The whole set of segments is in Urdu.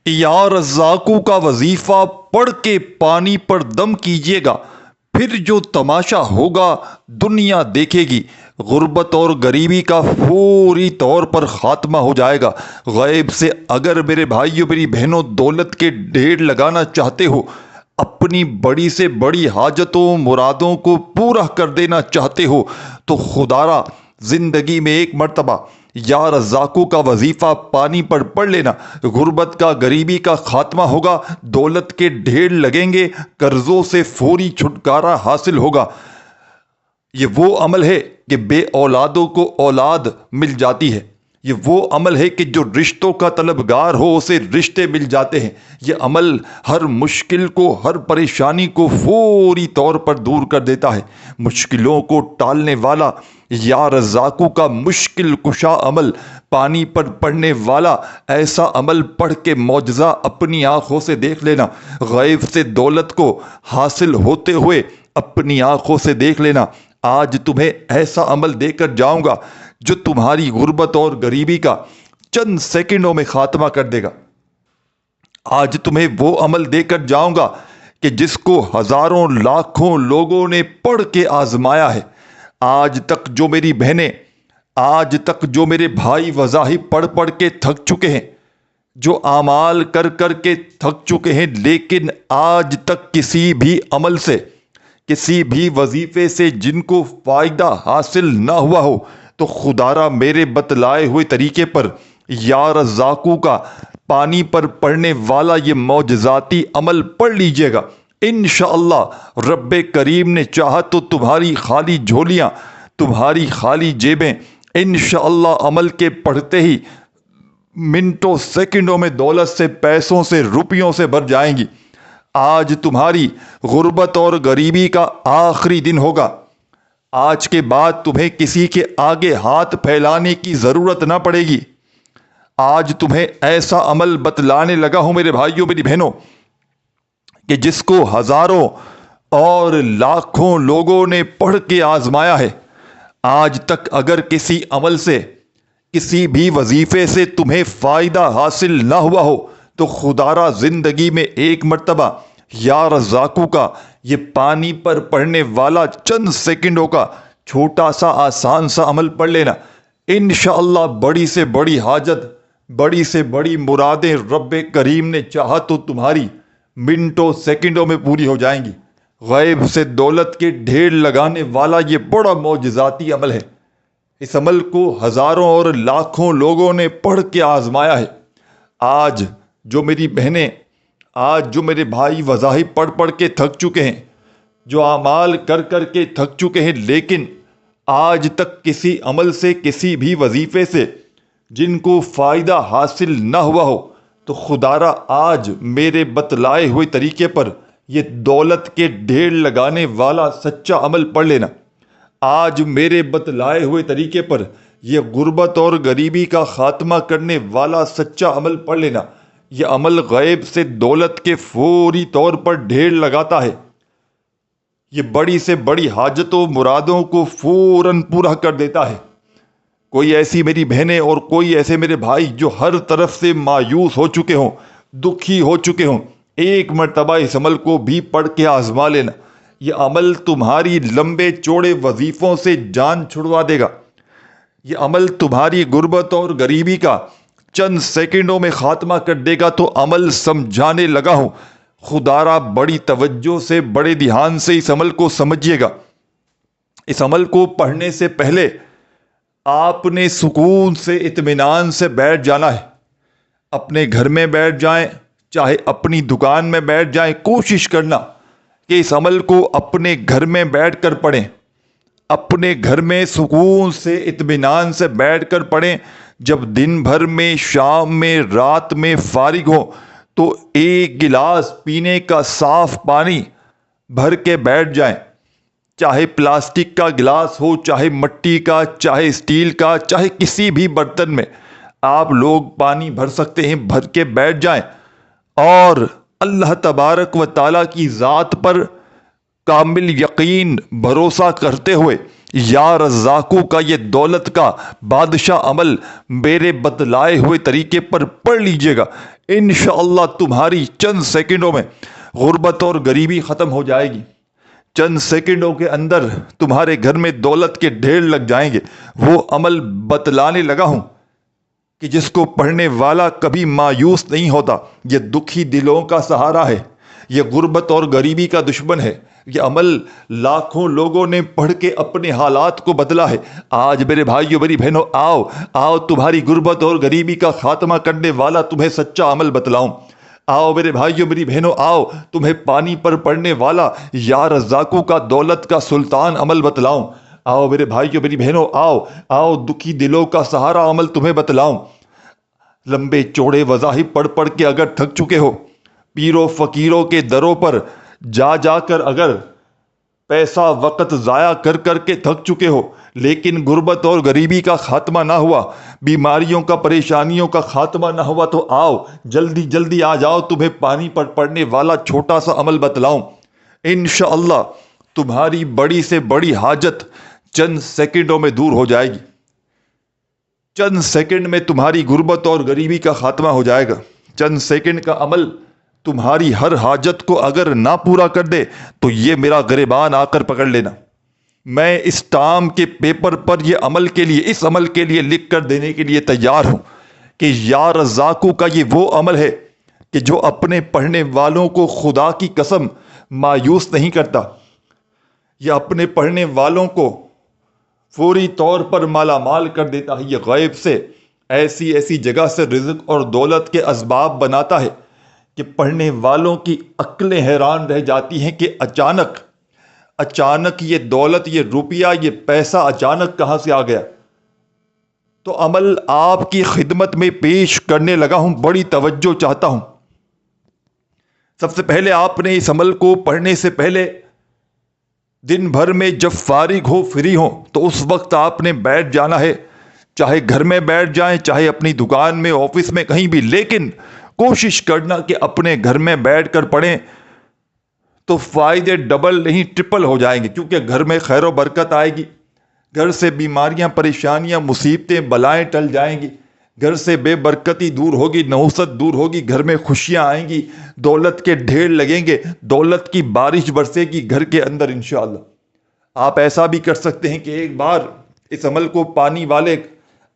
یا رزاقو کا وظیفہ پڑھ کے پانی پر دم کیجیے گا، پھر جو تماشا ہوگا دنیا دیکھے گی۔ غربت اور غریبی کا فوری طور پر خاتمہ ہو جائے گا۔ غیب سے اگر میرے بھائیوں میری بہنوں دولت کے ڈھیر لگانا چاہتے ہو، اپنی بڑی سے بڑی حاجتوں مرادوں کو پورا کر دینا چاہتے ہو، تو خدارا زندگی میں ایک مرتبہ یا رزاقو کا وظیفہ پانی پر پڑھ لینا۔ غربت کا غریبی کا خاتمہ ہوگا، دولت کے ڈھیر لگیں گے، قرضوں سے فوری چھٹکارا حاصل ہوگا۔ یہ وہ عمل ہے کہ بے اولادوں کو اولاد مل جاتی ہے۔ یہ وہ عمل ہے کہ جو رشتوں کا طلبگار ہو اسے رشتے مل جاتے ہیں۔ یہ عمل ہر مشکل کو، ہر پریشانی کو فوری طور پر دور کر دیتا ہے۔ مشکلوں کو ٹالنے والا یا رزاقو کا مشکل کشا عمل، پانی پر پڑھنے والا ایسا عمل پڑھ کے معجزہ اپنی آنکھوں سے دیکھ لینا۔ غیب سے دولت کو حاصل ہوتے ہوئے اپنی آنکھوں سے دیکھ لینا۔ آج تمہیں ایسا عمل دے کر جاؤں گا جو تمہاری غربت اور غریبی کا چند سیکنڈوں میں خاتمہ کر دے گا۔ آج تمہیں وہ عمل دے کر جاؤں گا کہ جس کو ہزاروں لاکھوں لوگوں نے پڑھ کے آزمایا ہے۔ آج تک جو میری بہنیں، آج تک جو میرے بھائی وظائف پڑھ پڑھ کے تھک چکے ہیں، جو اعمال کر کر کے تھک چکے ہیں، لیکن آج تک کسی بھی عمل سے، کسی بھی وظیفے سے جن کو فائدہ حاصل نہ ہوا ہو، تو خدارا میرے بتلائے ہوئے طریقے پر یا رزاقو کا پانی پر پڑھنے والا یہ معجزاتی عمل پڑھ لیجئے گا۔ انشاءاللہ رب کریم نے چاہا تو تمہاری خالی جھولیاں، تمہاری خالی جیبیں انشاءاللہ عمل کے پڑھتے ہی منٹوں سیکنڈوں میں دولت سے، پیسوں سے، روپیوں سے بھر جائیں گی۔ آج تمہاری غربت اور غریبی کا آخری دن ہوگا۔ آج کے بعد تمہیں کسی کے آگے ہاتھ پھیلانے کی ضرورت نہ پڑے گی۔ آج تمہیں ایسا عمل بتلانے لگا ہوں میرے بھائیوں میری بہنوں کہ جس کو ہزاروں اور لاکھوں لوگوں نے پڑھ کے آزمایا ہے۔ آج تک اگر کسی عمل سے، کسی بھی وظیفے سے تمہیں فائدہ حاصل نہ ہوا ہو، تو خدارا زندگی میں ایک مرتبہ یا رزاقو کا یہ پانی پر پڑھنے والا چند سیکنڈوں کا چھوٹا سا آسان سا عمل پڑھ لینا۔ انشاءاللہ بڑی سے بڑی حاجت، بڑی سے بڑی مرادیں رب کریم نے چاہا تو تمہاری منٹوں سیکنڈوں میں پوری ہو جائیں گی۔ غیب سے دولت کے ڈھیر لگانے والا یہ بڑا معجزاتی عمل ہے۔ اس عمل کو ہزاروں اور لاکھوں لوگوں نے پڑھ کے آزمایا ہے۔ آج جو میری بہنیں، آج جو میرے بھائی وظائف پڑھ پڑھ کے تھک چکے ہیں، جو اعمال کر کر کے تھک چکے ہیں، لیکن آج تک کسی عمل سے، کسی بھی وظیفے سے جن کو فائدہ حاصل نہ ہوا ہو، تو خدارا آج میرے بتلائے ہوئے طریقے پر یہ دولت کے ڈھیر لگانے والا سچا عمل پڑھ لینا۔ آج میرے بتلائے ہوئے طریقے پر یہ غربت اور غریبی کا خاتمہ کرنے والا سچا عمل پڑھ لینا۔ یہ عمل غیب سے دولت کے فوری طور پر ڈھیر لگاتا ہے۔ یہ بڑی سے بڑی حاجتوں مرادوں کو فوراً پورا کر دیتا ہے۔ کوئی ایسی میری بہنیں اور کوئی ایسے میرے بھائی جو ہر طرف سے مایوس ہو چکے ہوں، دکھی ہو چکے ہوں، ایک مرتبہ اس عمل کو بھی پڑھ کے آزما لینا۔ یہ عمل تمہاری لمبے چوڑے وظیفوں سے جان چھڑوا دے گا۔ یہ عمل تمہاری غربت اور غریبی کا چند سیکنڈوں میں خاتمہ کر دے گا۔ تو عمل سمجھانے لگا ہوں، خدارا بڑی توجہ سے، بڑے دھیان سے اس عمل کو سمجھیے گا۔ اس عمل کو پڑھنے سے پہلے آپ نے سکون سے، اطمینان سے بیٹھ جانا ہے۔ اپنے گھر میں بیٹھ جائیں، چاہے اپنی دکان میں بیٹھ جائیں، کوشش کرنا کہ اس عمل کو اپنے گھر میں بیٹھ کر پڑھیں۔ اپنے گھر میں سکون سے، اطمینان سے بیٹھ کر پڑھیں۔ جب دن بھر میں، شام میں، رات میں فارغ ہو تو ایک گلاس پینے کا صاف پانی بھر کے بیٹھ جائیں۔ چاہے پلاسٹک کا گلاس ہو، چاہے مٹی کا، چاہے اسٹیل کا، چاہے کسی بھی برتن میں آپ لوگ پانی بھر سکتے ہیں، بھر کے بیٹھ جائیں اور اللہ تبارک و تعالیٰ کی ذات پر کامل یقین، بھروسہ کرتے ہوئے یا رزاقو کا یہ دولت کا بادشاہ عمل میرے بتلائے ہوئے طریقے پر پڑھ لیجئے گا، انشاءاللہ تمہاری چند سیکنڈوں میں غربت اور غریبی ختم ہو جائے گی۔ چند سیکنڈوں کے اندر تمہارے گھر میں دولت کے ڈھیر لگ جائیں گے۔ وہ عمل بتلانے لگا ہوں کہ جس کو پڑھنے والا کبھی مایوس نہیں ہوتا۔ یہ دکھی دلوں کا سہارا ہے، یہ غربت اور غریبی کا دشمن ہے۔ یہ عمل لاکھوں لوگوں نے پڑھ کے اپنے حالات کو بدلا ہے۔ آج میرے بھائیوں میری بہنوں، آؤ تمہاری غربت اور غریبی کا خاتمہ کرنے والا تمہیں سچا عمل بتلاؤں۔ آؤ میرے بھائیوں میری بہنوں، آؤ تمہیں پانی پر پڑنے والا یا رزاقوں کا دولت کا سلطان عمل بتلاؤں۔ آؤ میرے بھائیوں میری بہنوں، آؤ دکھی دلوں کا سہارا عمل تمہیں بتلاؤں۔ لمبے چوڑے وظائف پڑھ پڑھ کے اگر تھک چکے ہو، پیروں فقیروں کے دروں پر جا کر اگر پیسہ وقت ضائع کر کر کے تھک چکے ہو، لیکن غربت اور غریبی کا خاتمہ نہ ہوا، بیماریوں کا پریشانیوں کا خاتمہ نہ ہوا، تو آؤ جلدی آ جاؤ، تمہیں پانی پر پڑنے والا چھوٹا سا عمل بتلاؤں۔ انشاءاللہ تمہاری بڑی سے بڑی حاجت چند سیکنڈوں میں دور ہو جائے گی۔ چند سیکنڈ میں تمہاری غربت اور غریبی کا خاتمہ ہو جائے گا۔ چند سیکنڈ کا عمل تمہاری ہر حاجت کو اگر نہ پورا کر دے تو یہ میرا گریبان آ کر پکڑ لینا۔ میں اس ٹام کے پیپر پر یہ عمل کے لیے، اس عمل کے لیے لکھ کر دینے کے لیے تیار ہوں کہ یا رزاقو کا یہ وہ عمل ہے کہ جو اپنے پڑھنے والوں کو خدا کی قسم مایوس نہیں کرتا، یہ اپنے پڑھنے والوں کو فوری طور پر مالا مال کر دیتا ہے۔ یہ غیب سے ایسی جگہ سے رزق اور دولت کے اسباب بناتا ہے کہ پڑھنے والوں کی عقلیں حیران رہ جاتی ہیں کہ اچانک یہ دولت، یہ روپیہ، یہ پیسہ اچانک کہاں سے آ گیا۔ تو عمل آپ کی خدمت میں پیش کرنے لگا ہوں، بڑی توجہ چاہتا ہوں۔ سب سے پہلے آپ نے اس عمل کو پڑھنے سے پہلے دن بھر میں جب فارغ ہو، فری ہو، تو اس وقت آپ نے بیٹھ جانا ہے، چاہے گھر میں بیٹھ جائیں، چاہے اپنی دکان میں، آفس میں، کہیں بھی، لیکن کوشش کرنا کہ اپنے گھر میں بیٹھ کر پڑھیں تو فائدے ڈبل نہیں ٹرپل ہو جائیں گے، کیونکہ گھر میں خیر و برکت آئے گی، گھر سے بیماریاں، پریشانیاں، مصیبتیں، بلائیں ٹل جائیں گی، گھر سے بے برکتی دور ہوگی، نحوست دور ہوگی، گھر میں خوشیاں آئیں گی، دولت کے ڈھیر لگیں گے، دولت کی بارش برسے گی گھر کے اندر انشاءاللہ۔ آپ ایسا بھی کر سکتے ہیں کہ ایک بار اس عمل کو، پانی والے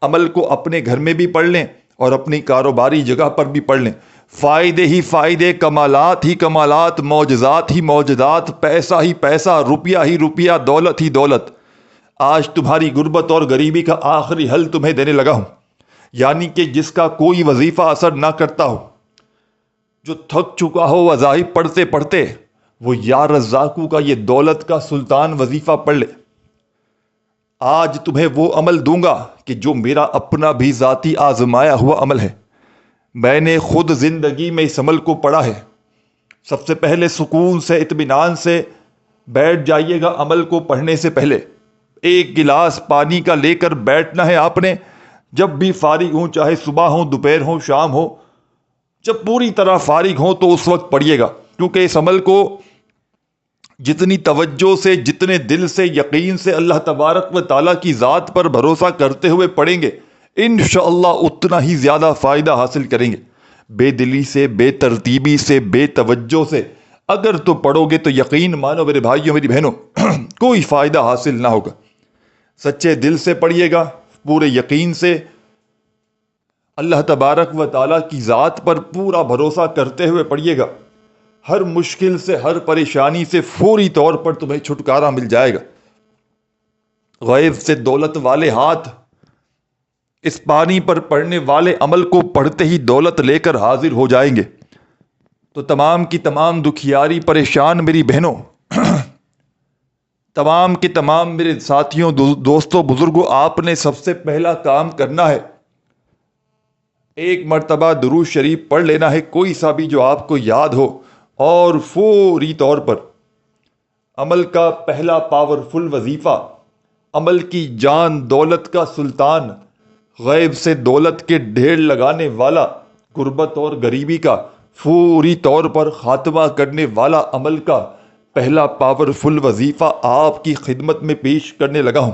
عمل کو اپنے گھر میں بھی پڑھ لیں اور اپنی کاروباری جگہ پر بھی پڑھ لیں۔ فائدے ہی فائدے، کمالات ہی کمالات، معجزات ہی معجزات، پیسہ ہی پیسہ، روپیہ ہی روپیہ، دولت ہی دولت۔ آج تمہاری غربت اور غریبی کا آخری حل تمہیں دینے لگا ہوں، یعنی کہ جس کا کوئی وظیفہ اثر نہ کرتا ہو، جو تھک چکا ہو وظائف پڑھتے پڑھتے، وہ یا رزاقو کا یہ دولت کا سلطان وظیفہ پڑھ لے۔ آج تمہیں وہ عمل دوں گا کہ جو میرا اپنا بھی ذاتی آزمایا ہوا عمل ہے۔ میں نے خود زندگی میں اس عمل کو پڑھا ہے۔ سب سے پہلے سکون سے، اطمینان سے بیٹھ جائیے گا۔ عمل کو پڑھنے سے پہلے ایک گلاس پانی کا لے کر بیٹھنا ہے آپ نے، جب بھی فارغ ہوں، چاہے صبح ہو، دوپہر ہو، شام ہو، جب پوری طرح فارغ ہو تو اس وقت پڑھیے گا، کیونکہ اس عمل کو جتنی توجہ سے، جتنے دل سے، یقین سے اللہ تبارک و تعالیٰ کی ذات پر بھروسہ کرتے ہوئے پڑھیں گے، انشاءاللہ اتنا ہی زیادہ فائدہ حاصل کریں گے۔ بے دلی سے، بے ترتیبی سے، بے توجہ سے اگر تو پڑھو گے تو یقین مانو میرے بھائیوں میری بہنوں کوئی فائدہ حاصل نہ ہوگا۔ سچے دل سے پڑھیے گا، پورے یقین سے، اللہ تبارک و تعالیٰ کی ذات پر پورا بھروسہ کرتے ہوئے پڑھیے گا۔ ہر مشکل سے، ہر پریشانی سے فوری طور پر تمہیں چھٹکارا مل جائے گا۔ غیب سے دولت والے ہاتھ اس پانی پر پڑنے والے عمل کو پڑھتے ہی دولت لے کر حاضر ہو جائیں گے۔ تو تمام کی تمام دکھیاری پریشان میری بہنوں، تمام کے تمام میرے ساتھیوں، دوستوں، بزرگوں، آپ نے سب سے پہلا کام کرنا ہے، ایک مرتبہ درود شریف پڑھ لینا ہے، کوئی سا بھی جو آپ کو یاد ہو، اور فوری طور پر عمل کا پہلا پاورفل وظیفہ، عمل کی جان، دولت کا سلطان، غیب سے دولت کے ڈھیر لگانے والا، غربت اور غریبی کا فوری طور پر خاتمہ کرنے والا عمل کا پہلا پاورفل وظیفہ آپ کی خدمت میں پیش کرنے لگا ہوں۔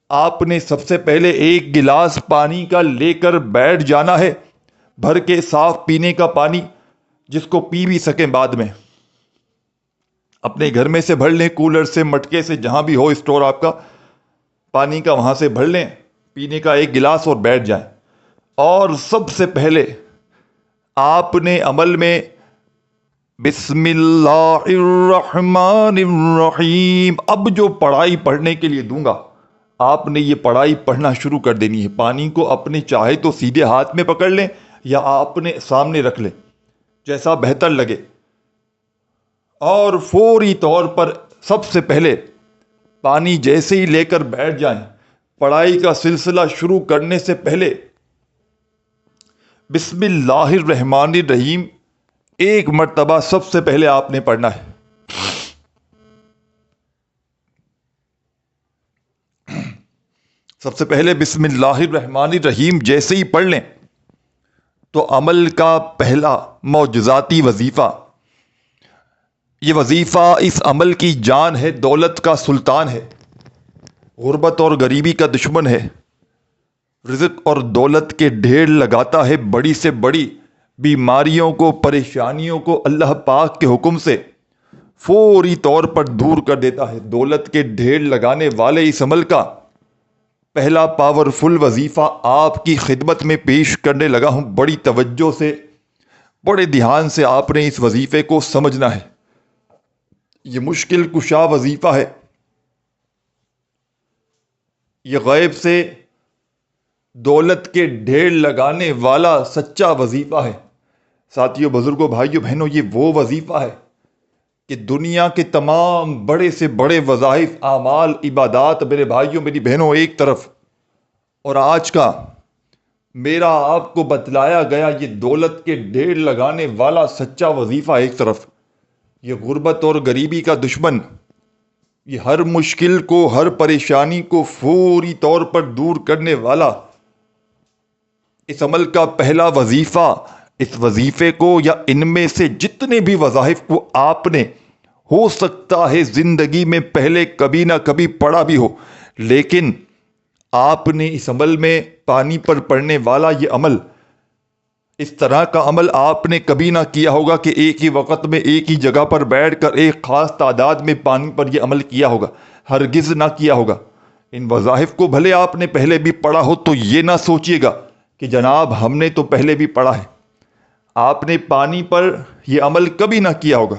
آپ نے سب سے پہلے ایک گلاس پانی کا لے کر بیٹھ جانا ہے، بھر کے صاف پینے کا پانی، جس کو پی بھی سکیں بعد میں۔ اپنے گھر میں سے بھر لیں، کولر سے، مٹکے سے، جہاں بھی ہو اسٹور آپ کا پانی کا، وہاں سے بھر لیں پینے کا ایک گلاس اور بیٹھ جائیں۔ اور سب سے پہلے آپ نے عمل میں بسم اللہ الرحمن الرحیم، اب جو پڑھائی پڑھنے کے لیے دوں گا آپ نے یہ پڑھائی پڑھنا شروع کر دینی ہے۔ پانی کو اپنے چاہے تو سیدھے ہاتھ میں پکڑ لیں یا آپ نے سامنے رکھ لیں، جیسا بہتر لگے۔ اور فوری طور پر سب سے پہلے پانی جیسے ہی لے کر بیٹھ جائیں، پڑھائی کا سلسلہ شروع کرنے سے پہلے بسم اللہ الرحمن الرحیم ایک مرتبہ سب سے پہلے آپ نے پڑھنا ہے۔ سب سے پہلے بسم اللہ الرحمن الرحیم جیسے ہی پڑھ لیں تو عمل کا پہلا معجزاتی وظیفہ، یہ وظیفہ اس عمل کی جان ہے، دولت کا سلطان ہے، غربت اور غریبی کا دشمن ہے، رزق اور دولت کے ڈھیر لگاتا ہے، بڑی سے بڑی بیماریوں کو، پریشانیوں کو اللہ پاک کے حکم سے فوری طور پر دور کر دیتا ہے۔ دولت کے ڈھیر لگانے والے اس عمل کا پہلا پاورفل وظیفہ آپ کی خدمت میں پیش کرنے لگا ہوں۔ بڑی توجہ سے، بڑے دھیان سے آپ نے اس وظیفے کو سمجھنا ہے۔ یہ مشکل کشا وظیفہ ہے، یہ غیب سے دولت کے ڈھیر لگانے والا سچا وظیفہ ہے۔ ساتھیوں، بزرگوں، بھائیوں، بہنوں، یہ وہ وظیفہ ہے کہ دنیا کے تمام بڑے سے بڑے وظائف، اعمال، عبادات، میرے بھائیوں، میری بہنوں، ایک طرف، اور آج کا میرا آپ کو بتلایا گیا یہ دولت کے ڈھیر لگانے والا سچا وظیفہ ایک طرف، یہ غربت اور غریبی کا دشمن، یہ ہر مشکل کو، ہر پریشانی کو فوری طور پر دور کرنے والا اس عمل کا پہلا وظیفہ، اس وظیفے کو یا ان میں سے جتنے بھی وظائف کو آپ نے ہو سکتا ہے زندگی میں پہلے کبھی نہ کبھی پڑھا بھی ہو، لیکن آپ نے اس عمل میں پانی پر پڑنے والا یہ عمل، اس طرح کا عمل آپ نے کبھی نہ کیا ہوگا کہ ایک ہی وقت میں ایک ہی جگہ پر بیٹھ کر ایک خاص تعداد میں پانی پر یہ عمل کیا ہوگا، ہرگز نہ کیا ہوگا۔ ان وظائف کو بھلے آپ نے پہلے بھی پڑھا ہو تو یہ نہ سوچئے گا کہ جناب ہم نے تو پہلے بھی پڑھا ہے، آپ نے پانی پر یہ عمل کبھی نہ کیا ہوگا۔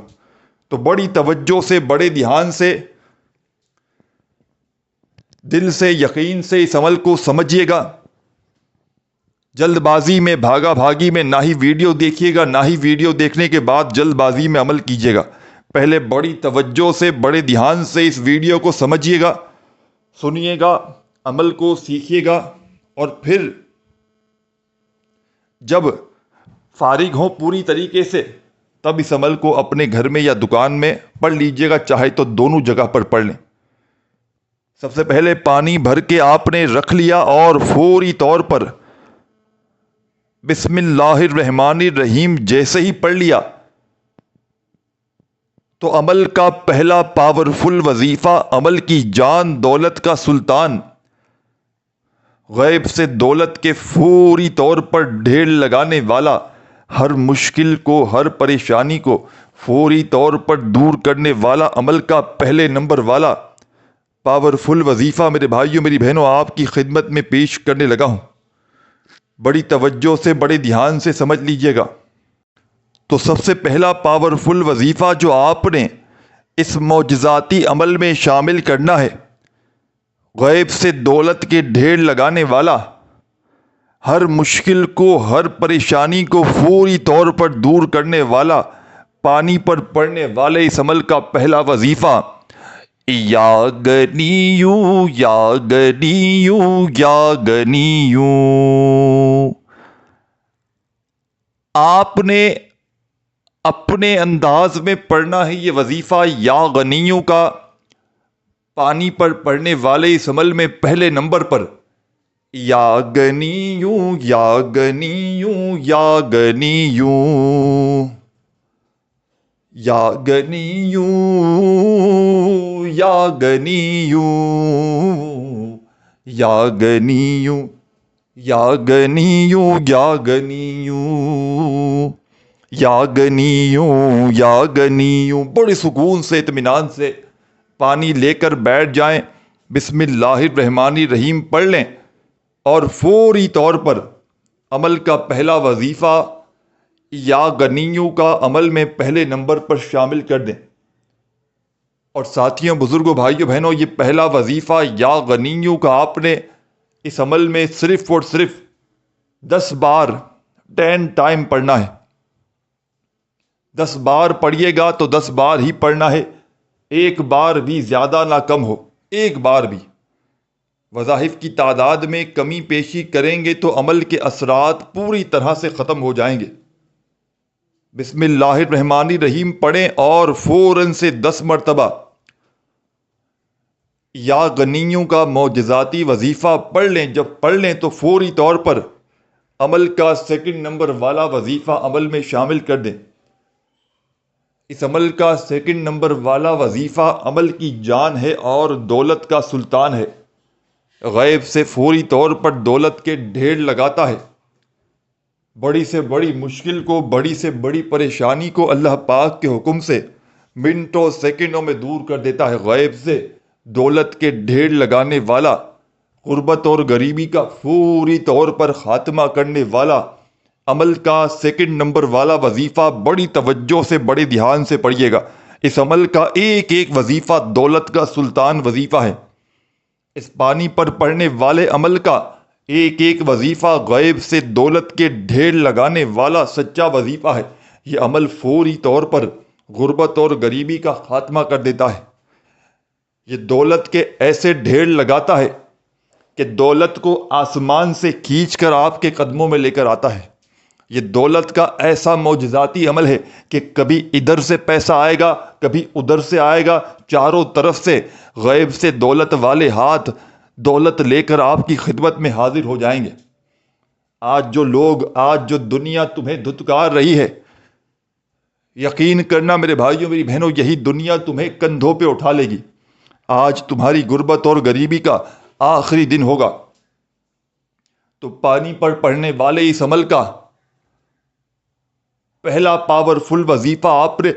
تو بڑی توجہ سے، بڑے دھیان سے، دل سے، یقین سے اس عمل کو سمجھیے گا۔ جلد بازی میں، بھاگا بھاگی میں نہ ہی ویڈیو دیکھیے گا، نہ ہی ویڈیو دیکھنے کے بعد جلد بازی میں عمل کیجیے گا۔ پہلے بڑی توجہ سے، بڑے دھیان سے اس ویڈیو کو سمجھیے گا، سنیے گا، عمل کو سیکھیے گا، اور پھر جب فارغ ہوں پوری طریقے سے تب اس عمل کو اپنے گھر میں یا دکان میں پڑھ لیجیے گا، چاہے تو دونوں جگہ پر پڑھ لیں۔ سب سے پہلے پانی بھر کے آپ نے رکھ لیا اور فوری طور پر بسم اللہ الرحمن الرحیم جیسے ہی پڑھ لیا تو عمل کا پہلا پاورفل وظیفہ، عمل کی جان، دولت کا سلطان، غیب سے دولت کے فوری طور پر ڈھیر لگانے والا، ہر مشکل کو، ہر پریشانی کو فوری طور پر دور کرنے والا، عمل کا پہلے نمبر والا پاورفل وظیفہ میرے بھائیوں، میری بہنوں، آپ کی خدمت میں پیش کرنے لگا ہوں۔ بڑی توجہ سے، بڑے دھیان سے سمجھ لیجئے گا۔ تو سب سے پہلا پاورفل وظیفہ جو آپ نے اس معجزاتی عمل میں شامل کرنا ہے، غیب سے دولت کے ڈھیر لگانے والا، ہر مشکل کو، ہر پریشانی کو فوری طور پر دور کرنے والا، پانی پر پڑنے والے اس عمل کا پہلا وظیفہ، یا گنیو یا گنیو یا گنیو، آپ نے اپنے انداز میں پڑھنا ہے یہ وظیفہ یا غنیوں کا، پانی پر پڑنے والے اس عمل میں پہلے نمبر پر یا گنیو یا گنیو یا گنیو، یا غنیوں یا غنیوں یا غنیوں یا غنیوں یا غنیوں یا غنیوں یا غنیوں. بڑے سکون سے اطمینان سے پانی لے کر بیٹھ جائیں, بسم اللہ الرحمن الرحیم پڑھ لیں اور فوری طور پر عمل کا پہلا وظیفہ یا غنیوں کا عمل میں پہلے نمبر پر شامل کر دیں. اور ساتھیوں, بزرگوں, بھائیوں, بہنوں, یہ پہلا وظیفہ یا غنیوں کا آپ نے اس عمل میں صرف اور صرف 10 بار 10 ٹائم پڑھنا ہے. 10 بار پڑھیے گا تو 10 بار ہی پڑھنا ہے, ایک بار بھی زیادہ نہ کم ہو, ایک بار بھی. وظائف کی تعداد میں کمی پیشی کریں گے تو عمل کے اثرات پوری طرح سے ختم ہو جائیں گے. بسم اللہ الرحمن الرحیم پڑھیں اور فوراً سے 10 مرتبہ یا غنیوں کا معجزاتی وظیفہ پڑھ لیں. جب پڑھ لیں تو فوری طور پر عمل کا سیکنڈ نمبر والا وظیفہ عمل میں شامل کر دیں. اس عمل کا سیکنڈ نمبر والا وظیفہ عمل کی جان ہے اور دولت کا سلطان ہے. غیب سے فوری طور پر دولت کے ڈھیر لگاتا ہے. بڑی سے بڑی مشکل کو, بڑی سے بڑی پریشانی کو اللہ پاک کے حکم سے منٹوں سیکنڈوں میں دور کر دیتا ہے. غیب سے دولت کے ڈھیر لگانے والا, غربت اور غریبی کا فوری طور پر خاتمہ کرنے والا عمل کا سیکنڈ نمبر والا وظیفہ بڑی توجہ سے, بڑے دھیان سے پڑھیے گا. اس عمل کا ایک ایک وظیفہ دولت کا سلطان وظیفہ ہے. اس پانی پر پڑھنے والے عمل کا ایک ایک وظیفہ غیب سے دولت کے ڈھیر لگانے والا سچا وظیفہ ہے. یہ عمل فوری طور پر غربت اور غریبی کا خاتمہ کر دیتا ہے. یہ دولت کے ایسے ڈھیر لگاتا ہے کہ دولت کو آسمان سے کھینچ کر آپ کے قدموں میں لے کر آتا ہے. یہ دولت کا ایسا معجزاتی عمل ہے کہ کبھی ادھر سے پیسہ آئے گا, کبھی ادھر سے آئے گا, چاروں طرف سے غیب سے دولت والے ہاتھ دولت لے کر آپ کی خدمت میں حاضر ہو جائیں گے. آج جو دنیا تمہیں دھتکار رہی ہے, یقین کرنا میرے بھائیوں میری بہنوں, یہی دنیا تمہیں کندھوں پہ اٹھا لے گی. آج تمہاری غربت اور غریبی کا آخری دن ہوگا. تو پانی پر پڑھنے والے اس عمل کا پہلا پاورفل وظیفہ آپ نے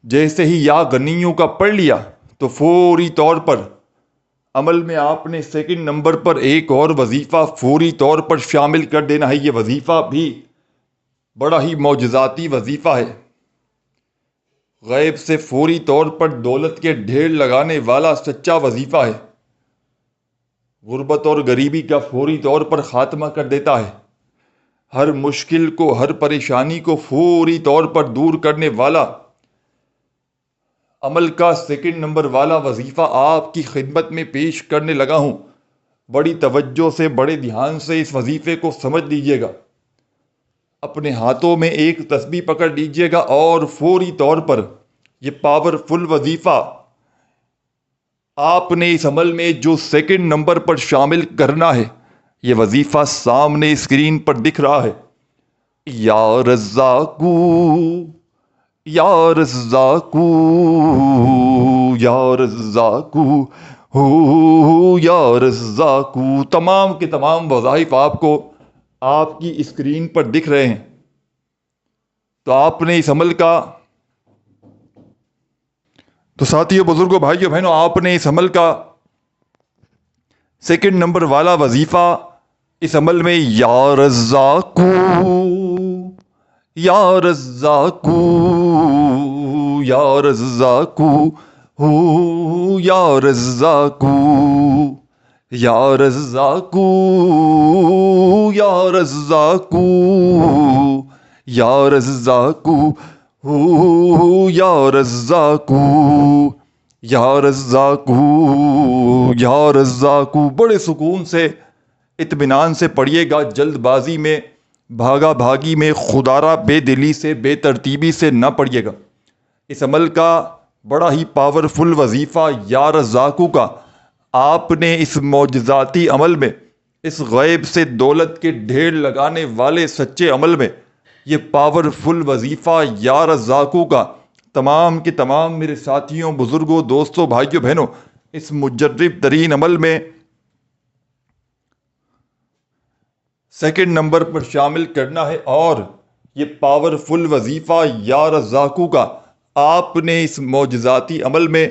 جیسے ہی یا غنیوں کا پڑھ لیا تو فوری طور پر عمل میں آپ نے سیکنڈ نمبر پر ایک اور وظیفہ فوری طور پر شامل کر دینا ہے. یہ وظیفہ بھی بڑا ہی معجزاتی وظیفہ ہے. غیب سے فوری طور پر دولت کے ڈھیر لگانے والا سچا وظیفہ ہے. غربت اور غریبی کا فوری طور پر خاتمہ کر دیتا ہے. ہر مشکل کو, ہر پریشانی کو فوری طور پر دور کرنے والا عمل کا سیکنڈ نمبر والا وظیفہ آپ کی خدمت میں پیش کرنے لگا ہوں. بڑی توجہ سے, بڑے دھیان سے اس وظیفے کو سمجھ لیجیے گا. اپنے ہاتھوں میں ایک تسبیح پکڑ لیجیے گا اور فوری طور پر یہ پاورفل وظیفہ آپ نے اس عمل میں جو سیکنڈ نمبر پر شامل کرنا ہے, یہ وظیفہ سامنے اسکرین پر دکھ رہا ہے. یا رزاقو یا رزاقو یا رزاقو ہو یا رزاقو. تمام کے تمام وظائف آپ کو آپ کی اسکرین پر دکھ رہے ہیں. تو آپ نے اس عمل کا, تو ساتھیوں, بزرگوں, بھائیوں, بہنوں, آپ نے اس عمل کا سیکنڈ نمبر والا وظیفہ اس عمل میں یا رزاقو یا رزاقو یا رزاقو ہو یا رزاقو یا رزاقو یا رزاقو یا رزاقو ہو یا رزاقو یا رزاقو یا رزاقو. بڑے سکون سے, اطمینان سے پڑھیے گا. جلد بازی میں, بھاگا بھاگی میں, خودارہ بے دلی سے, بے ترتیبی سے نہ پڑھیے گا. اس عمل کا بڑا ہی پاورفل وظیفہ یا رزاقو کا آپ نے اس معجزاتی عمل میں, اس غیب سے دولت کے ڈھیر لگانے والے سچے عمل میں یہ پاورفل وظیفہ یا رزاقو کا تمام کے تمام میرے ساتھیوں، بزرگوں، دوستوں، بھائیوں، بہنوں، اس مجرب ترین عمل میں سیکنڈ نمبر پر شامل کرنا ہے، اور یہ پاورفل وظیفہ یا رزاقو کا آپ نے اس معجزاتی عمل میں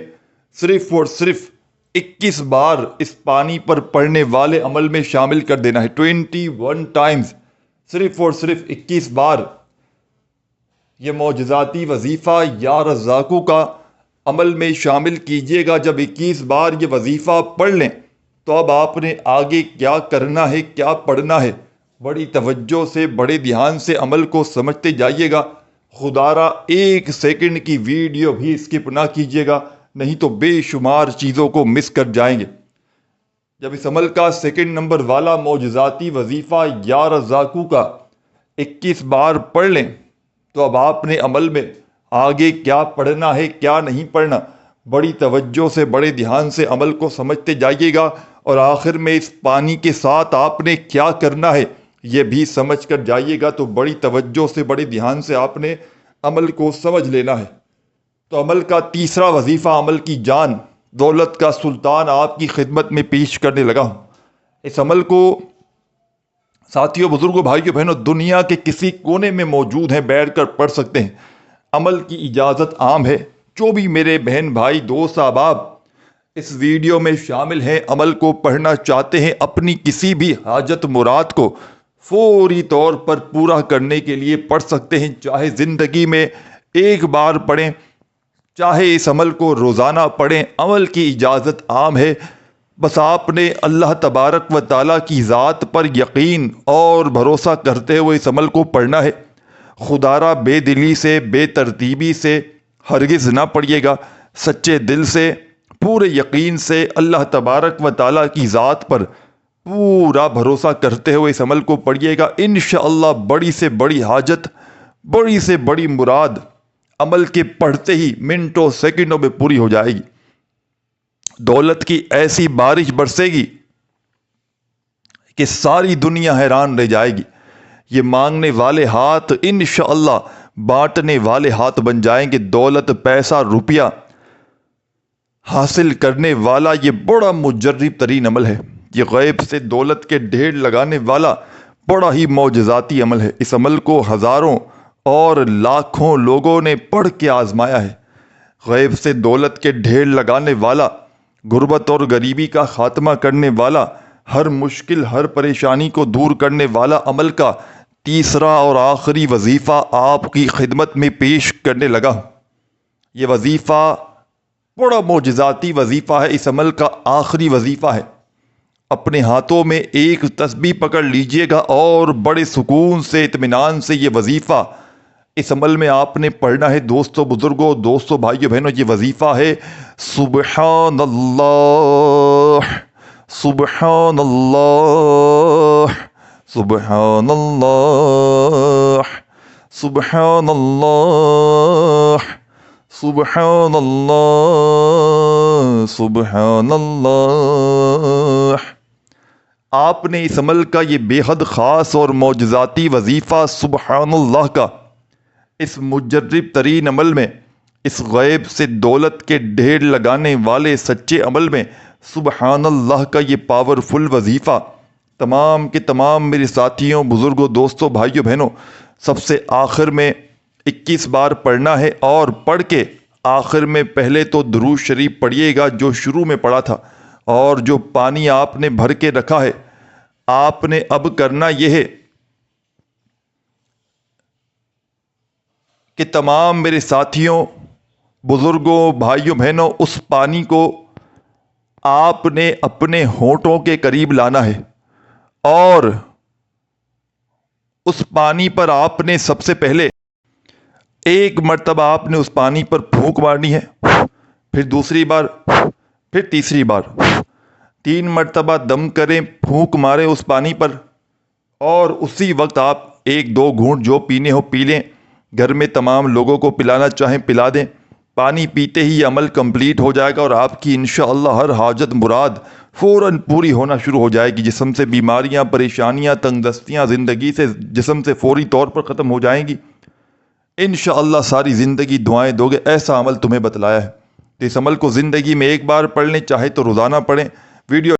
صرف اور صرف 21 بار اس پانی پر پڑنے والے عمل میں شامل کر دینا ہے۔ 21 ٹائمز، صرف اور صرف 21 بار یہ معجزاتی وظیفہ یا رزاقو کا عمل میں شامل کیجئے گا۔ جب 21 بار یہ وظیفہ پڑھ لیں تو اب آپ نے آگے کیا کرنا ہے، کیا پڑھنا ہے، بڑی توجہ سے، بڑے دھیان سے عمل کو سمجھتے جائیے گا۔ خدا را 1 سیکنڈ کی ویڈیو بھی اسکپ نہ کیجیے گا، نہیں تو بے شمار چیزوں کو مس کر جائیں گے۔ جب اس عمل کا سیکنڈ نمبر والا معجزاتی وظیفہ یا رزاقو کا 21 بار پڑھ لیں تو اب آپ نے عمل میں آگے کیا پڑھنا ہے، کیا نہیں پڑھنا، بڑی توجہ سے، بڑے دھیان سے عمل کو سمجھتے جائیے گا، اور آخر میں اس پانی کے ساتھ آپ نے کیا کرنا ہے یہ بھی سمجھ کر جائیے گا۔ تو بڑی توجہ سے، بڑے دھیان سے آپ نے عمل کو سمجھ لینا ہے۔ تو عمل کا تیسرا وظیفہ، عمل کی جان، دولت کا سلطان آپ کی خدمت میں پیش کرنے لگا ہوں۔ اس عمل کو ساتھیوں، بزرگوں، بھائیوں، بہنوں، دنیا کے کسی کونے میں موجود ہیں، بیٹھ کر پڑھ سکتے ہیں۔ عمل کی اجازت عام ہے۔ جو بھی میرے بہن بھائی، دوست، احباب اس ویڈیو میں شامل ہیں، عمل کو پڑھنا چاہتے ہیں، اپنی کسی بھی حاجت مراد کو فوری طور پر پورا کرنے کے لیے پڑھ سکتے ہیں۔ چاہے زندگی میں ایک بار پڑھیں، چاہے اس عمل کو روزانہ پڑھیں، عمل کی اجازت عام ہے۔ بس آپ نے اللہ تبارک و تعالیٰ کی ذات پر یقین اور بھروسہ کرتے ہوئے اس عمل کو پڑھنا ہے۔ خدا را بے دلی سے، بے ترتیبی سے ہرگز نہ پڑھیے گا، سچے دل سے، پورے یقین سے، اللہ تبارک و تعالیٰ کی ذات پر پورا بھروسہ کرتے ہوئے اس عمل کو پڑھیے گا۔ انشاءاللہ بڑی سے بڑی حاجت، بڑی سے بڑی مراد عمل کے پڑھتے ہی منٹوں سیکنڈوں میں پوری ہو جائے گی۔ دولت کی ایسی بارش برسے گی کہ ساری دنیا حیران رہ جائے گی۔ یہ مانگنے والے ہاتھ انشاءاللہ بانٹنے والے ہاتھ بن جائیں گے۔ دولت، پیسہ، روپیہ حاصل کرنے والا یہ بڑا مجرب ترین عمل ہے۔ یہ غیب سے دولت کے ڈھیر لگانے والا بڑا ہی معجزاتی عمل ہے۔ اس عمل کو ہزاروں اور لاکھوں لوگوں نے پڑھ کے آزمایا ہے۔ غیب سے دولت کے ڈھیر لگانے والا، غربت اور غریبی کا خاتمہ کرنے والا، ہر مشکل، ہر پریشانی کو دور کرنے والا عمل کا تیسرا اور آخری وظیفہ آپ کی خدمت میں پیش کرنے لگا ہوں۔ یہ وظیفہ بڑا معجزاتی وظیفہ ہے۔ اس عمل کا آخری وظیفہ ہے۔ اپنے ہاتھوں میں ایک تسبیح پکڑ لیجئے گا اور بڑے سکون سے، اطمینان سے یہ وظیفہ اس عمل میں آپ نے پڑھنا ہے۔ دوستوں، بزرگوں، دوستوں، بھائیوں، بہنوں، یہ وظیفہ ہے سبحان اللہ، سبحان اللہ، سبحان اللہ، سبحان اللہ، سبحان اللہ، سبحان اللہ۔ آپ نے اس عمل کا یہ بے حد خاص اور معجزاتی وظیفہ سبحان اللہ کا اس مجرب ترین عمل میں، اس غیب سے دولت کے ڈھیر لگانے والے سچے عمل میں سبحان اللہ کا یہ پاورفل وظیفہ تمام کے تمام میرے ساتھیوں، بزرگوں، دوستوں، بھائیوں، بہنوں، سب سے آخر میں 21 بار پڑھنا ہے، اور پڑھ کے آخر میں پہلے تو درود شریف پڑھیے گا جو شروع میں پڑھا تھا، اور جو پانی آپ نے بھر کے رکھا ہے آپ نے اب کرنا یہ ہے کہ تمام میرے ساتھیوں، بزرگوں، بھائیوں، بہنوں، اس پانی کو آپ نے اپنے ہونٹوں کے قریب لانا ہے، اور اس پانی پر آپ نے سب سے پہلے ایک مرتبہ آپ نے اس پانی پر پھونک مارنی ہے، پھر دوسری بار، پھر تیسری بار، 3 مرتبہ دم کریں، پھونک ماریں اس پانی پر، اور اسی وقت آپ 1-2 گھونٹ جو پینے ہو پی لیں۔ گھر میں تمام لوگوں کو پلانا چاہیں پلا دیں۔ پانی پیتے ہی یہ عمل کمپلیٹ ہو جائے گا، اور آپ کی انشاءاللہ ہر حاجت مراد فوراً پوری ہونا شروع ہو جائے گی۔ جسم سے بیماریاں، پریشانیاں، تنگ دستیاں زندگی سے، جسم سے فوری طور پر ختم ہو جائیں گی۔ انشاءاللہ ساری زندگی دعائیں دو گے، ایسا عمل تمہیں بتلایا ہے۔ تو اس عمل کو زندگی میں ایک بار پڑھ لیں، چاہے تو روزانہ پڑھیں۔ ویڈیو